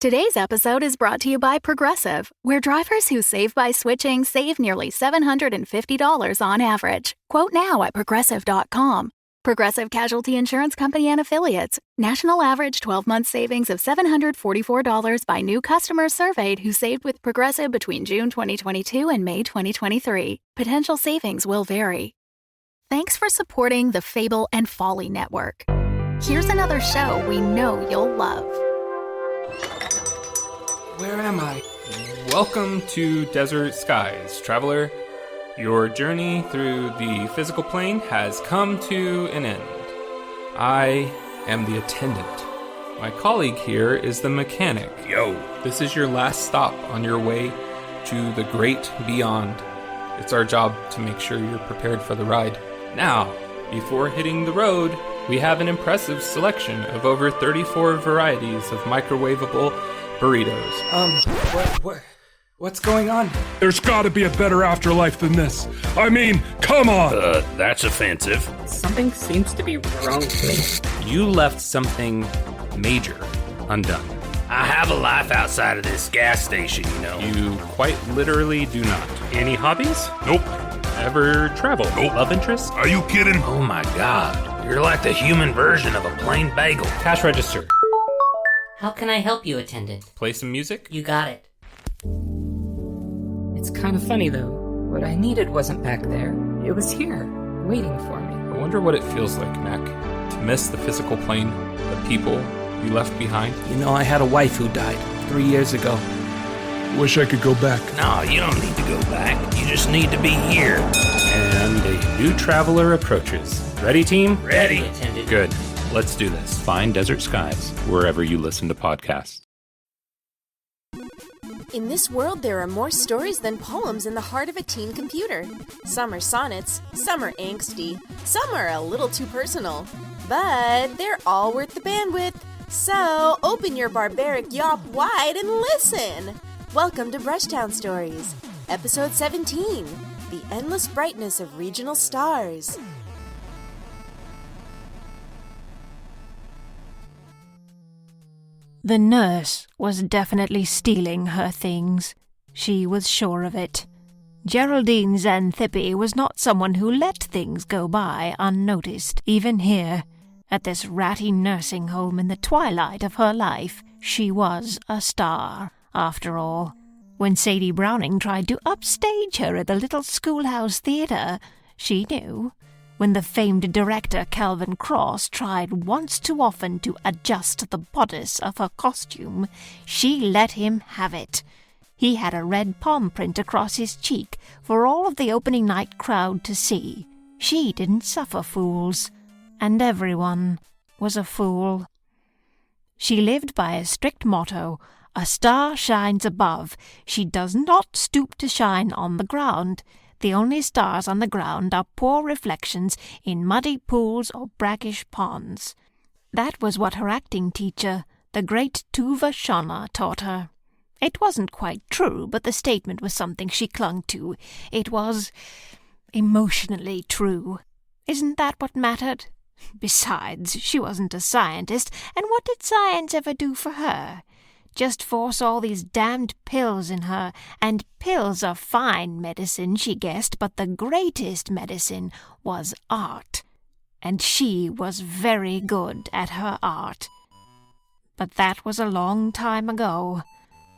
Today's episode is brought to you by Progressive, where drivers who save by switching save nearly $750 on average. Quote now at Progressive.com. Progressive Casualty Insurance Company and Affiliates. National average 12-month savings of $744 by new customers surveyed who saved with Progressive between June 2022 and May 2023. Potential savings will vary. Thanks for supporting the Fable and Folly Network. Here's another show we know you'll love. Where am I? Welcome to Desert Skies, traveler. Your journey through the physical plane has come to an end. I am the attendant. My colleague here is the mechanic. Yo. This is your last stop on your way to the great beyond. It's our job to make sure you're prepared for the ride. Now, before hitting the road, we have an impressive selection of over 34 varieties of microwavable burritos. What's going on? There's gotta be a better afterlife than this. I mean, come on! That's offensive. Something seems to be wrong with me. You left something major undone. I have a life outside of this gas station, you know. You quite literally do not. Any hobbies? Nope. Ever travel? Nope. Love interest? Are you kidding? Oh my god. You're like the human version of a plain bagel. Cash register. How can I help you, attendant? Play some music? You got it. It's kind of funny, though. What I needed wasn't back there. It was here, waiting for me. I wonder what it feels like, Mac, to miss the physical plane, the people you left behind. You know, I had a wife who died 3 years ago. Wish I could go back. No, you don't need to go back. You just need to be here. And a new traveler approaches. Ready, team? Ready. Attendant. Good. Let's do this. Find Desert Skies wherever you listen to podcasts. In this world, there are more stories than poems in the heart of a teen computer. Some are sonnets, some are angsty, some are a little too personal. But they're all worth the bandwidth. So open your barbaric yawp wide and listen. Welcome to BRUSHTOWN Stories, Episode 17, The Endless Brightness of Regional Stars. The nurse was definitely stealing her things. She was sure of it. Geraldine Xanthippe was not someone who let things go by unnoticed. Even here, at this ratty nursing home in the twilight of her life, she was a star, after all. When Sadie Browning tried to upstage her at the little schoolhouse theater, she knew. When the famed director Calvin Cross tried once too often to adjust the bodice of her costume, she let him have it. He had a red palm print across his cheek for all of the opening night crowd to see. She didn't suffer fools, and everyone was a fool. She lived by a strict motto: a star shines above. She does not stoop to shine on the ground. The only stars on the ground are poor reflections in muddy pools or brackish ponds. That was what her acting teacher, the great Tuva Shauna, taught her. It wasn't quite true, but the statement was something she clung to. It was emotionally true. Isn't that what mattered? Besides, she wasn't a scientist, and what did science ever do for her? Just force all these damned pills in her, and pills are fine medicine, she guessed, but the greatest medicine was art, and she was very good at her art. But that was a long time ago.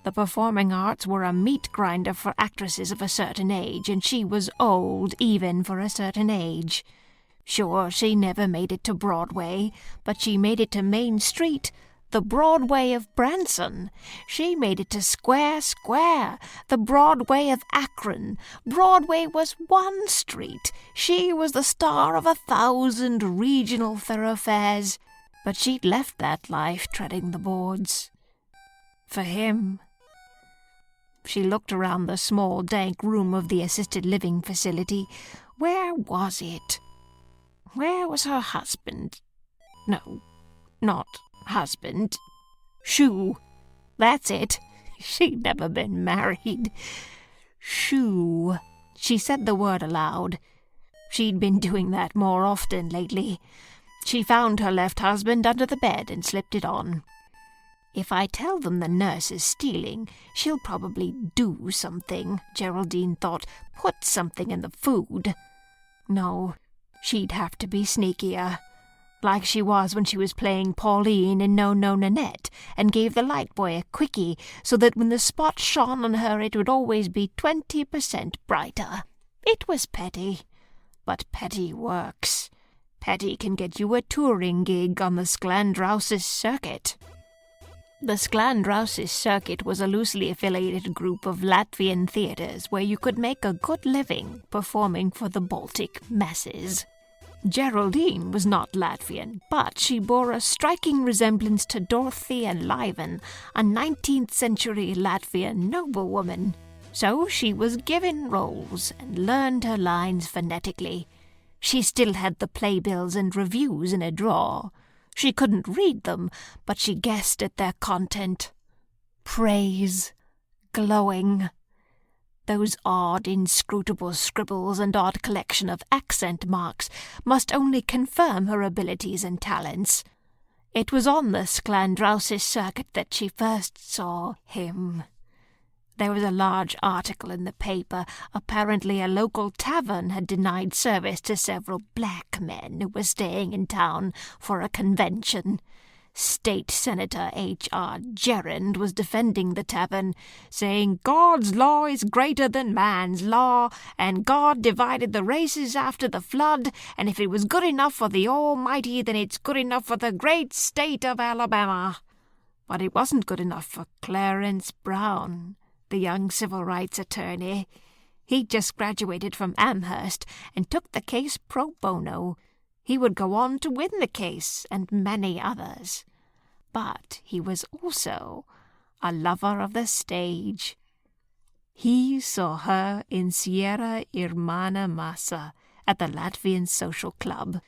The performing arts were a meat grinder for actresses of a certain age, and she was old even for a certain age. Sure, she never made it to Broadway, but she made it to Main Street, the Broadway of Branson. She made it to Square Square, the Broadway of Akron. Broadway was one street. She was the star of 1,000 regional thoroughfares. But she'd left that life treading the boards. For him. She looked around the small, dank room of the assisted living facility. Where was it? Where was her husband? No, not husband. Shoo. That's it. She'd never been married. Shoo. She said the word aloud. She'd been doing that more often lately. She found her left husband under the bed and slipped it on. If I tell them the nurse is stealing, she'll probably do something, Geraldine thought. Put something in the food. No, she'd have to be sneakier. Like she was when she was playing Pauline in No No Nanette, and gave the light boy a quickie, so that when the spot shone on her it would always be 20% brighter. It was petty, but petty works. Petty can get you a touring gig on the Sklandrousis circuit. The Sklandrousis circuit was a loosely affiliated group of Latvian theatres where you could make a good living performing for the Baltic masses. Geraldine was not Latvian, but she bore a striking resemblance to Dorothea Lieven, a 19th century Latvian noblewoman. So she was given roles and learned her lines phonetically. She still had the playbills and reviews in a drawer. She couldn't read them, but she guessed at their content. Praise. Glowing. Those odd, inscrutable scribbles and odd collection of accent marks must only confirm her abilities and talents. It was on the Sklandrousis circuit that she first saw him. There was a large article in the paper. Apparently a local tavern had denied service to several black men who were staying in town for a convention. State Senator H.R. Gerrand was defending the tavern, saying God's law is greater than man's law, and God divided the races after the flood, and if it was good enough for the Almighty, then it's good enough for the great state of Alabama. But it wasn't good enough for Clarence Brown, the young civil rights attorney. He'd just graduated from Amherst and took the case pro bono. He would go on to win the case, and many others. But he was also a lover of the stage. He saw her in Sierra Irmana Massa at the Latvian Social Club.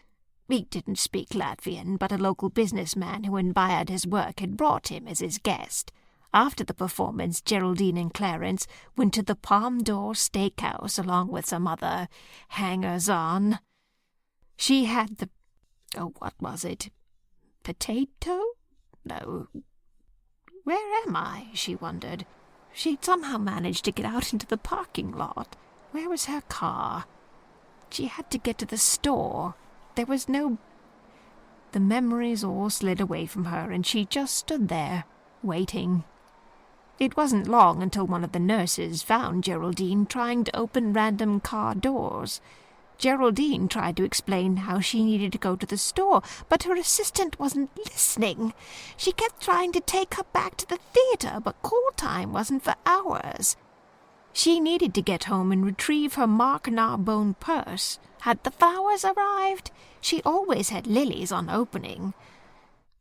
He didn't speak Latvian, but a local businessman who admired his work had brought him as his guest. After the performance, Geraldine and Clarence went to the Palm Door Steakhouse along with some other hangers-on. She had the... what was it? Potato? No. Where am I? She wondered. She'd somehow managed to get out into the parking lot. Where was her car? She had to get to the store. There was no... The memories all slid away from her, and she just stood there, waiting. It wasn't long until one of the nurses found Geraldine trying to open random car doors. Geraldine tried to explain how she needed to go to the store, but her assistant wasn't listening. She kept trying to take her back to the theater, but call time wasn't for hours. She needed to get home and retrieve her Mark Narbonne purse. Had the flowers arrived? She always had lilies on opening.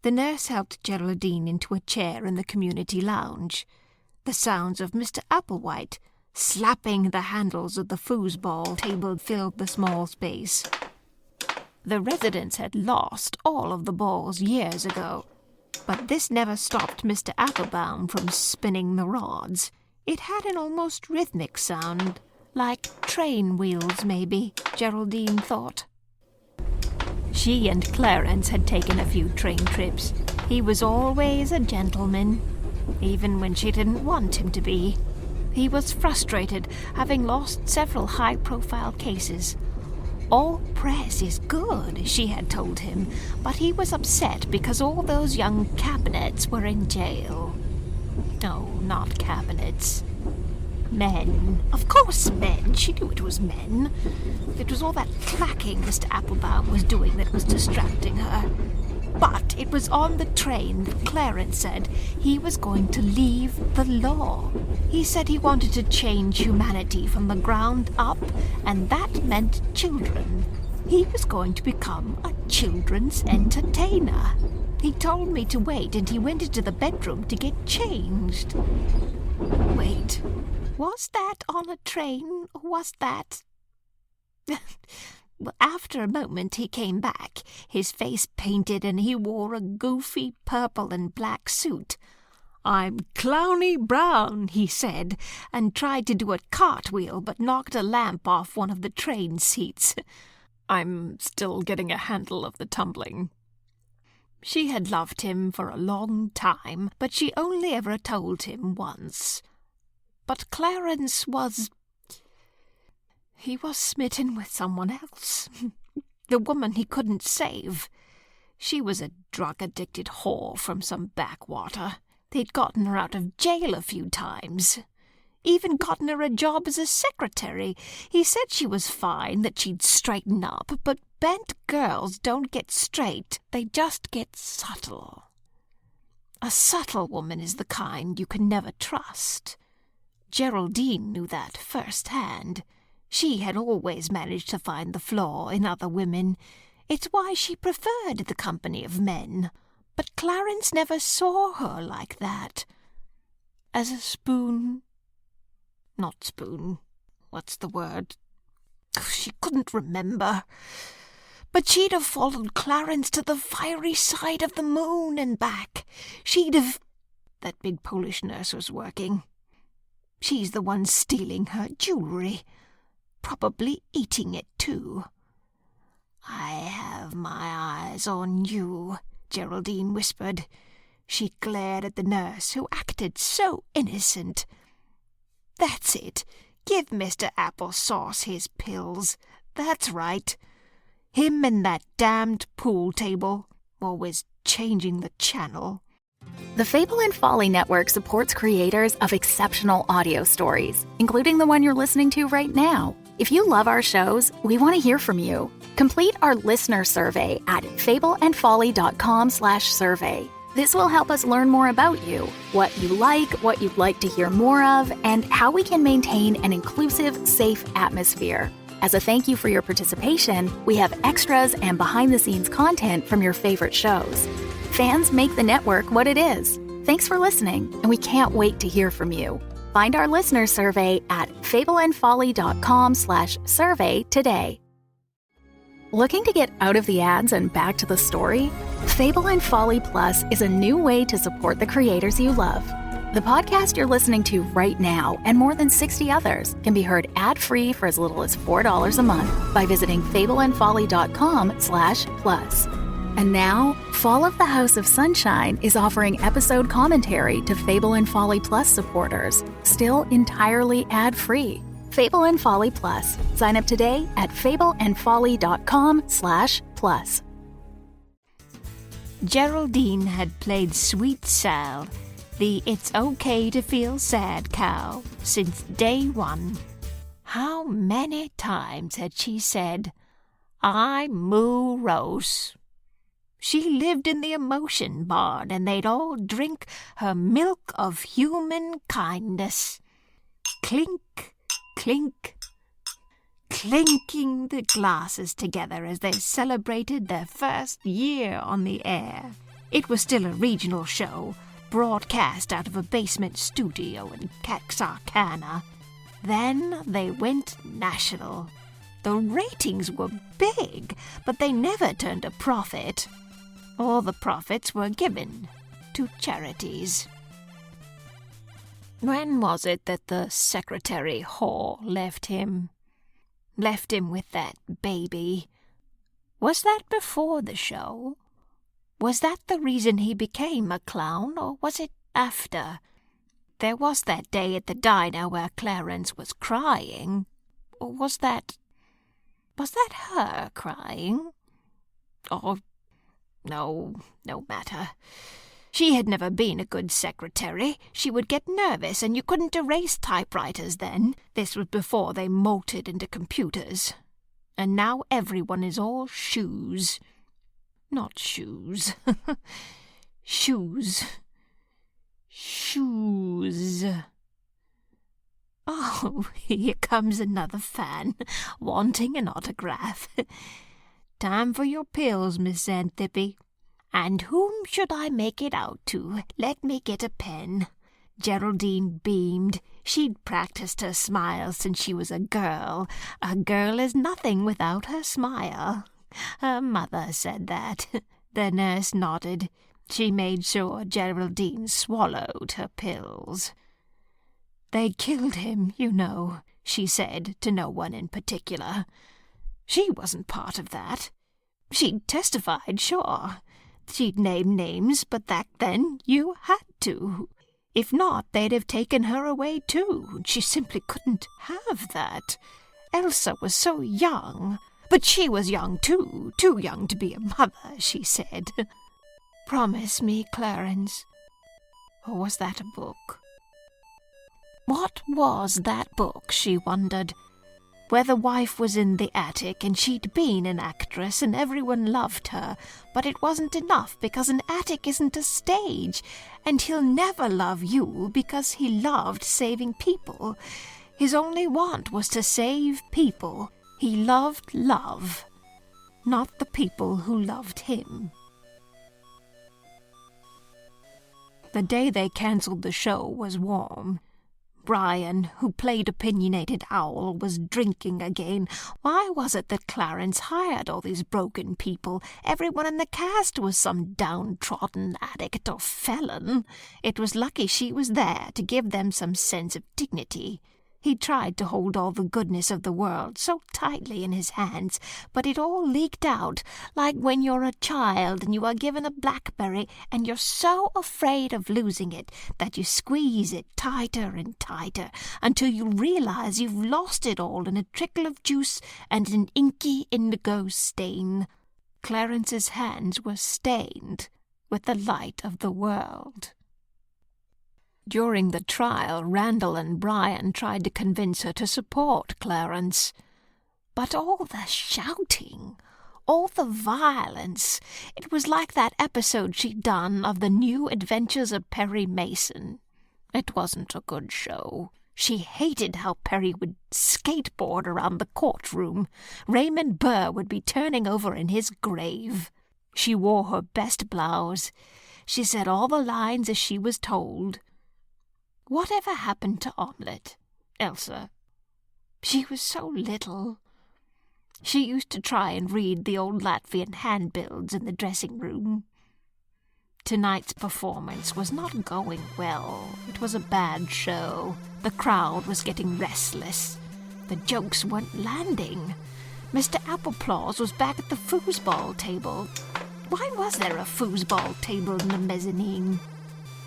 The nurse helped Geraldine into a chair in the community lounge. The sounds of Mr. Applewhite slapping the handles of the foosball table filled the small space. The residents had lost all of the balls years ago, but this never stopped Mr. Applebaum from spinning the rods. It had an almost rhythmic sound, like train wheels maybe, Geraldine thought. She and Clarence had taken a few train trips. He was always a gentleman, even when she didn't want him to be. He was frustrated, having lost several high-profile cases. All press is good, she had told him, but he was upset because all those young cabinets were in jail. No, not cabinets. Men. Of course men. She knew it was men. It was all that clacking Mr. Applebaum was doing that was distracting her. But it was on the train that Clarence said he was going to leave the law. He said he wanted to change humanity from the ground up, and that meant children. He was going to become a children's entertainer. He told me to wait, and he went into the bedroom to get changed. Wait, was that on a train, or was that... Well, after a moment he came back, his face painted, and he wore a goofy purple and black suit. "I'm Clowny Brown," he said, and tried to do a cartwheel, but knocked a lamp off one of the train seats. I'm still getting a handle of the tumbling. She had loved him for a long time, but she only ever told him once. But Clarence was... he was smitten with someone else. The woman he couldn't save. She was a drug-addicted whore from some backwater. They'd gotten her out of jail a few times. Even gotten her a job as a secretary. He said she was fine, that she'd straighten up, but bent girls don't get straight. They just get subtle. A subtle woman is the kind you can never trust. Geraldine knew that firsthand. She had always managed to find the flaw in other women. It's why she preferred the company of men. But Clarence never saw her like that. As a spoon... not spoon. What's the word? She couldn't remember. But she'd have followed Clarence to the fiery side of the moon and back. She'd have... That big Polish nurse was working. She's the one stealing her jewellery. Probably eating it, too. I have my eyes on you, Geraldine whispered. She glared at the nurse, who acted so innocent. That's it. Give Mr. Applesauce his pills. That's right. Him and that damned pool table, always changing the channel. The Fable and Folly Network supports creators of exceptional audio stories, including the one you're listening to right now. If you love our shows, we want to hear from you. Complete our listener survey at fableandfolly.com/survey. This will help us learn more about you, what you like, what you'd like to hear more of, and how we can maintain an inclusive, safe atmosphere. As a thank you for your participation, we have extras and behind-the-scenes content from your favorite shows. Fans make the network what it is. Thanks for listening, and we can't wait to hear from you. Find our listener survey at fableandfolly.com/survey today. Looking to get out of the ads and back to the story? Fable and Folly Plus is a new way to support the creators you love. The podcast you're listening to right now and more than 60 others can be heard ad-free for as little as $4 a month by visiting fableandfolly.com/plus. And now, Fall of the House of Sunshine is offering episode commentary to Fable and Folly Plus supporters, still entirely ad-free. Fable and Folly Plus. Sign up today at fableandfolly.com/plus. Geraldine had played Sweet Sal, the It's Okay to Feel Sad cow, since day one. How many times had she said, "I moo rose"? She lived in the emotion barn, and they'd all drink her milk of human kindness. Clink, clink, clinking the glasses together as they celebrated their first year on the air. It was still a regional show, broadcast out of a basement studio in Texarkana. Then they went national. The ratings were big, but they never turned a profit. All the profits were given to charities. When was it that the secretary whore left him? Left him with that baby. Was that before the show? Was that the reason he became a clown, or was it after? There was that day at the diner where Clarence was crying. Or was that her crying? Or... No matter. She had never been a good secretary. She would get nervous, and you couldn't erase typewriters then. This was before they molted into computers. And now everyone is all shoes. Not shoes. Shoes. Shoes. Oh, here comes another fan, wanting an autograph. Time for your pills, Miss Xanthippe. And whom should I make it out to? Let me get a pen. Geraldine beamed. She'd practiced her smile since she was a girl. A girl is nothing without her smile. Her mother said that. The nurse nodded. She made sure Geraldine swallowed her pills. They killed him, you know, she said to no one in particular. She wasn't part of that. She'd testified, sure. She'd name names, but back then you had to. If not, they'd have taken her away too. She simply couldn't have that. Elsa was so young, but she was young too young to be a mother, she said. Promise me, Clarence. Or was that a book? What was that book, she wondered, where the wife was in the attic and she'd been an actress and everyone loved her, but it wasn't enough because an attic isn't a stage, and he'll never love you because he loved saving people. His only want was to save people. He loved love, not the people who loved him. The day they cancelled the show was warm. Brian, who played opinionated owl, was drinking again. Why was it that Clarence hired all these broken people? Everyone in the cast was some downtrodden addict or felon. It was lucky she was there to give them some sense of dignity. He tried to hold all the goodness of the world so tightly in his hands, but it all leaked out, like when you're a child and you are given a blackberry and you're so afraid of losing it that you squeeze it tighter and tighter until you realize you've lost it all in a trickle of juice and an inky indigo stain. Clarence's hands were stained with the light of the world. During the trial, Randall and Brian tried to convince her to support Clarence. But all the shouting, all the violence, it was like that episode she'd done of The New Adventures of Perry Mason. It wasn't a good show. She hated how Perry would skateboard around the courtroom. Raymond Burr would be turning over in his grave. She wore her best blouse. She said all the lines as she was told. Whatever happened to Omelette, Elsa? She was so little. She used to try and read the old Latvian handbills in the dressing room. Tonight's performance was not going well. It was a bad show. The crowd was getting restless. The jokes weren't landing. Mr. Applepaws was back at the foosball table. Why was there a foosball table in the mezzanine?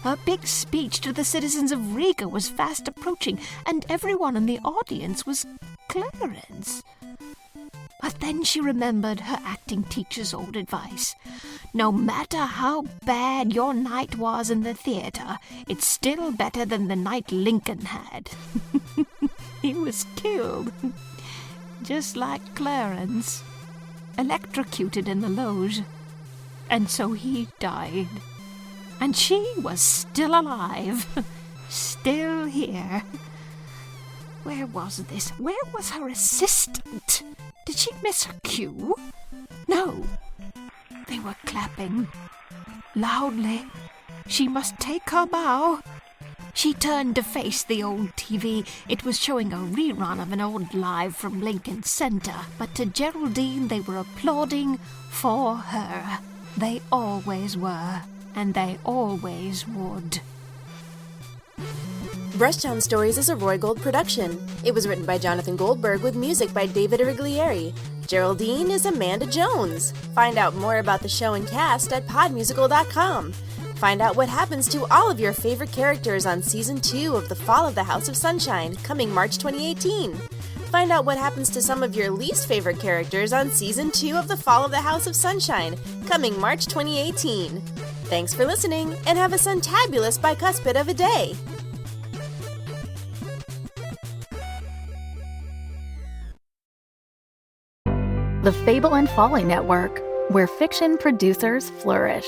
Her big speech to the citizens of Riga was fast approaching, and everyone in the audience was Clarence. But then she remembered her acting teacher's old advice. No matter how bad your night was in the theater, it's still better than the night Lincoln had. He was killed, just like Clarence, electrocuted in the loge. And so he died. And she was still alive, still here. Where was this? Where was her assistant? Did she miss her cue? No. They were clapping. Loudly. She must take her bow. She turned to face the old TV. It was showing a rerun of an old live from Lincoln Center. But to Geraldine, they were applauding for her. They always were. And they always would. BRUSHTOWN Stories is a Roy Gold production. It was written by Jonathan Goldberg with music by David Origlieri. Geraldine is Amanda Jones. Find out more about the show and cast at podmusical.com. Find out what happens to all of your favorite characters on Season 2 of The Fall of the House of Sunshine, coming March 2018. Find out what happens to some of your least favorite characters on Season 2 of The Fall of the House of Sunshine, coming March 2018. Thanks for listening, and have a suntabulous bicuspid of a day! The Fable and Folly Network, where fiction producers flourish.